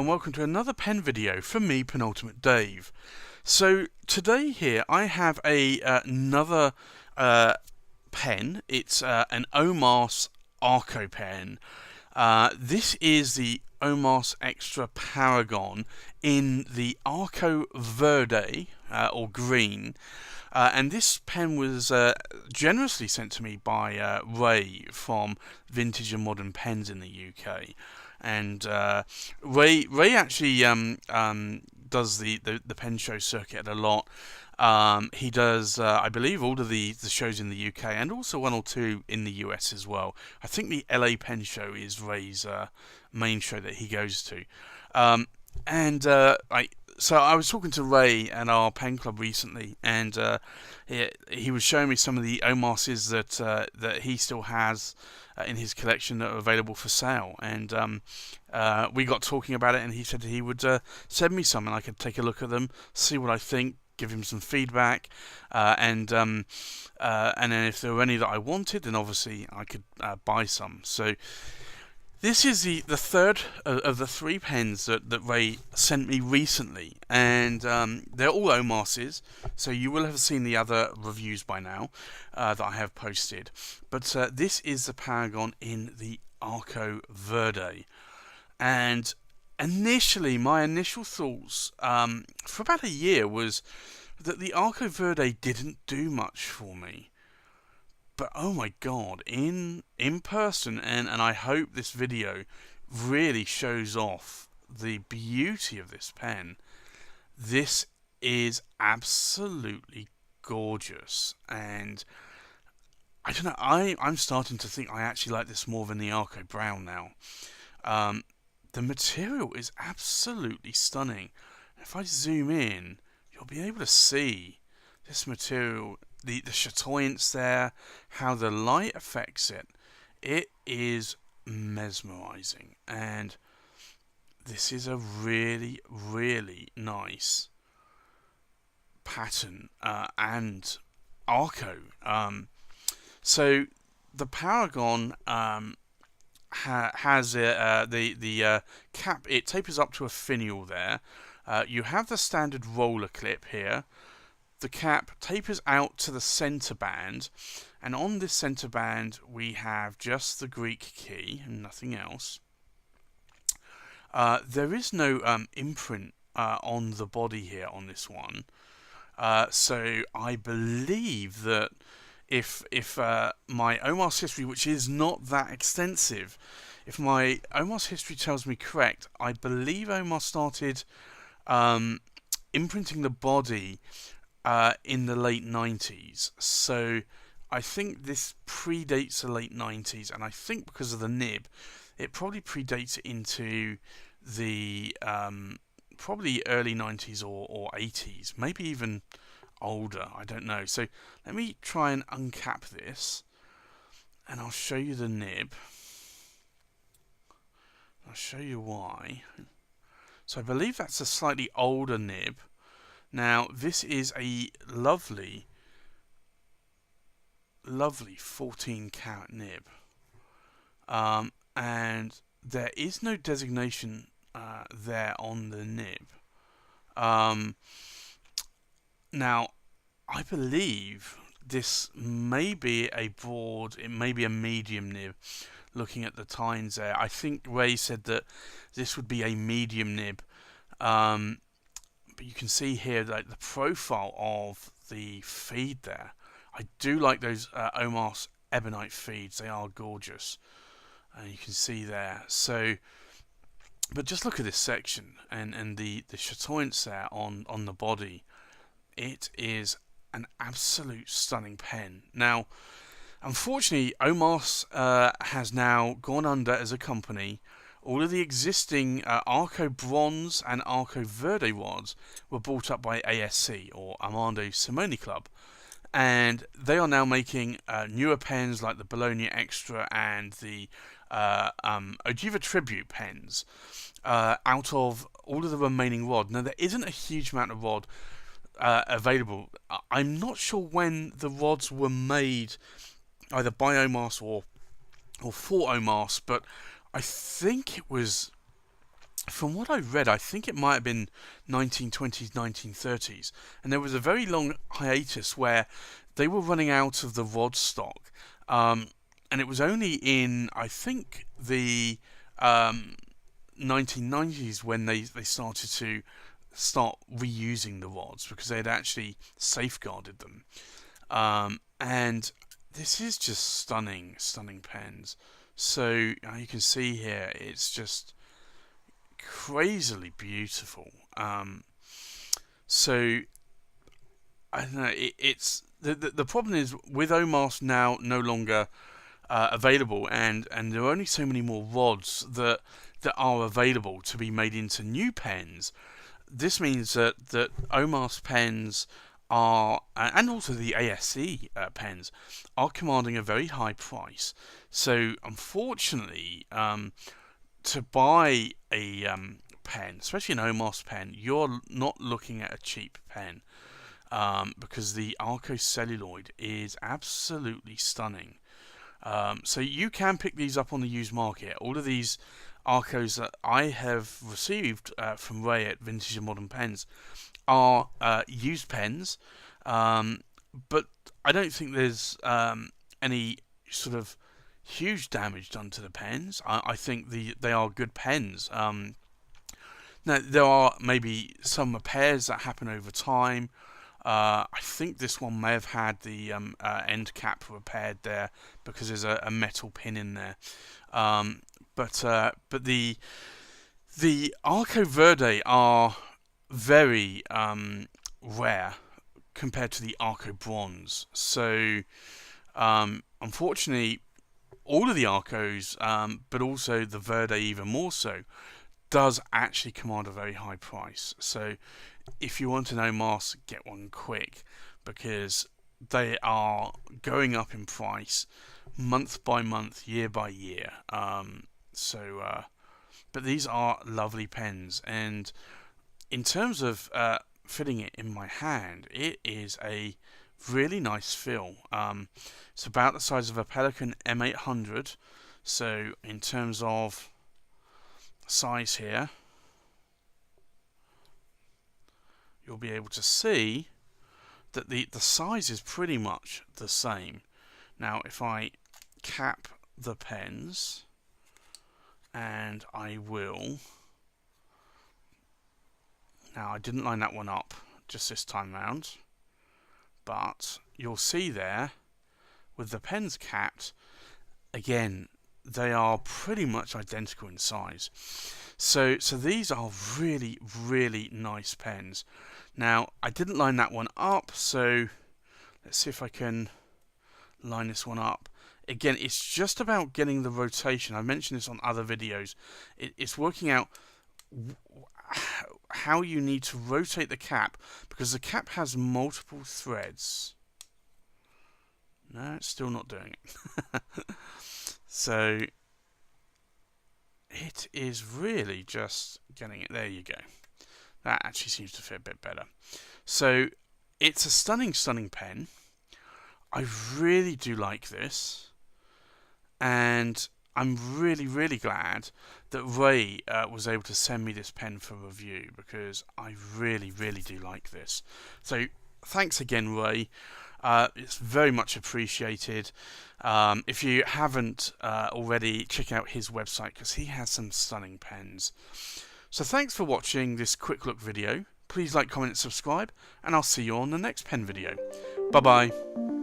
and welcome to another pen video from me, Penultimate Dave. So today here I have another pen. It's an OMAS Arco pen. This is the OMAS Extra Paragon in the Arco Verde, or green. And this pen was generously sent to me by Ray from Vintage and Modern Pens in the UK. And Ray actually does the pen show circuit a lot. He does, I believe, all of the shows in the UK and also one or two in the US as well. I think the LA Pen Show is Ray's main show that he goes to. So I was talking to Ray at our pen club recently, and he was showing me some of the OMASs that he still has in his collection that are available for sale. And we got talking about it, and he said he would send me some, and I could take a look at them, see what I think, give him some feedback, and then if there were any that I wanted, then obviously I could buy some. So this is the third of the three pens that Ray sent me recently, and they're all OMASs, so you will have seen the other reviews by now that I have posted. But this is the Paragon in the Arco Verde, and initially my initial thoughts for about a year was that the Arco Verde didn't do much for me. But oh my god, in person, and I hope this video really shows off the beauty of this pen. This is absolutely gorgeous, and I don't know, I'm starting to think I actually like this more than the Arco Brown now. The material is absolutely stunning. If I zoom in, you'll be able to see this material, the chatoyance there, how the light affects it. It is mesmerizing, and this is a really, really nice pattern and Arco. So the Paragon has the cap. It tapers up to a finial there. You have the standard roller clip here. The cap tapers out to the centre band, and on this centre band we have just the Greek key and nothing else. There is no imprint on the body here on this one, so I believe that if my OMAS history, which is not that extensive, if my OMAS history tells me correct, I believe OMAS started imprinting the body in the late 90s. So I think this predates the late 90s, and I think because of the nib, it probably predates it into the probably early 90s or 80s, maybe even older, I don't know. So let me try and uncap this, and I'll show you the nib. I'll show you why. So I believe that's a slightly older nib. Now this is a lovely 14 karat nib, and there is no designation there on the nib. Now I believe this may be a broad, it may be a medium nib. Looking at the tines there, I think Ray said that this would be a medium nib. But you can see here like the profile of the feed there. I do like those OMAS ebonite feeds. They are gorgeous, and you can see there. So, but just look at this section and the chatoyance there on the body. It is an absolute stunning pen. Now, unfortunately, OMAS has now gone under as a company. All of the existing Arco Bronze and Arco Verde rods were bought up by ASC, or Armando Simoni Club, and they are now making newer pens like the Bologna Extra and the Ogiva Tribute pens out of all of the remaining rod. Now, there isn't a huge amount of rod available. I'm not sure when the rods were made, either by OMAS or for OMAS, but I think it was from what I read, I think it might have been 1920s, 1930s, and there was a very long hiatus where they were running out of the rod stock, and it was only in, I think, the 1990s when they started to start reusing the rods because they had actually safeguarded them. And this is just stunning, stunning pens. So you can see here, it's just crazily beautiful. So I don't know. It's the problem is with OMAS now no longer available, and there are only so many more rods that are available to be made into new pens. This means that OMAS pens are, and also the ASC pens, are commanding a very high price. So unfortunately, to buy a pen, especially an OMAS pen, you're not looking at a cheap pen, because the Arco Celluloid is absolutely stunning. So you can pick these up on the used market. All of these Arcos that I have received from Ray at Vintage and Modern Pens are used pens, but I don't think there's any sort of huge damage done to the pens. I think they are good pens. Now there are maybe some repairs that happen over time. I think this one may have had the end cap repaired there because there's a metal pin in there. But the Arco Verde are very rare compared to the Arco Bronze. So unfortunately, all of the Arcos, but also the Verde even more so, does actually command a very high price. So if you want an OMAS, get one quick, because they are going up in price month by month, year by year. But these are lovely pens, and in terms of fitting it in my hand, it is a really nice feel. It's about the size of a Pelican M800, so in terms of size here, you'll be able to see that the size is pretty much the same. Now if I cap the pens, and I will, now I didn't line that one up just this time round, but you'll see there with the pens capped, again they are pretty much identical in size. So these are really, really nice pens. Now I didn't line that one up, so let's see if I can line this one up. Again, it's just about getting the rotation. I mentioned this on other videos. It's working out how you need to rotate the cap, because the cap has multiple threads. No, it's still not doing it. So it is really just getting it. There you go. That actually seems to fit a bit better. So it's a stunning, stunning pen. I really do like this, and I'm really, really glad that Ray was able to send me this pen for review, because I really, really do like this. So thanks again, Ray. It's very much appreciated. If you haven't already, check out his website, because he has some stunning pens. So thanks for watching this quick look video. Please like, comment, and subscribe, and I'll see you on the next pen video. Bye bye.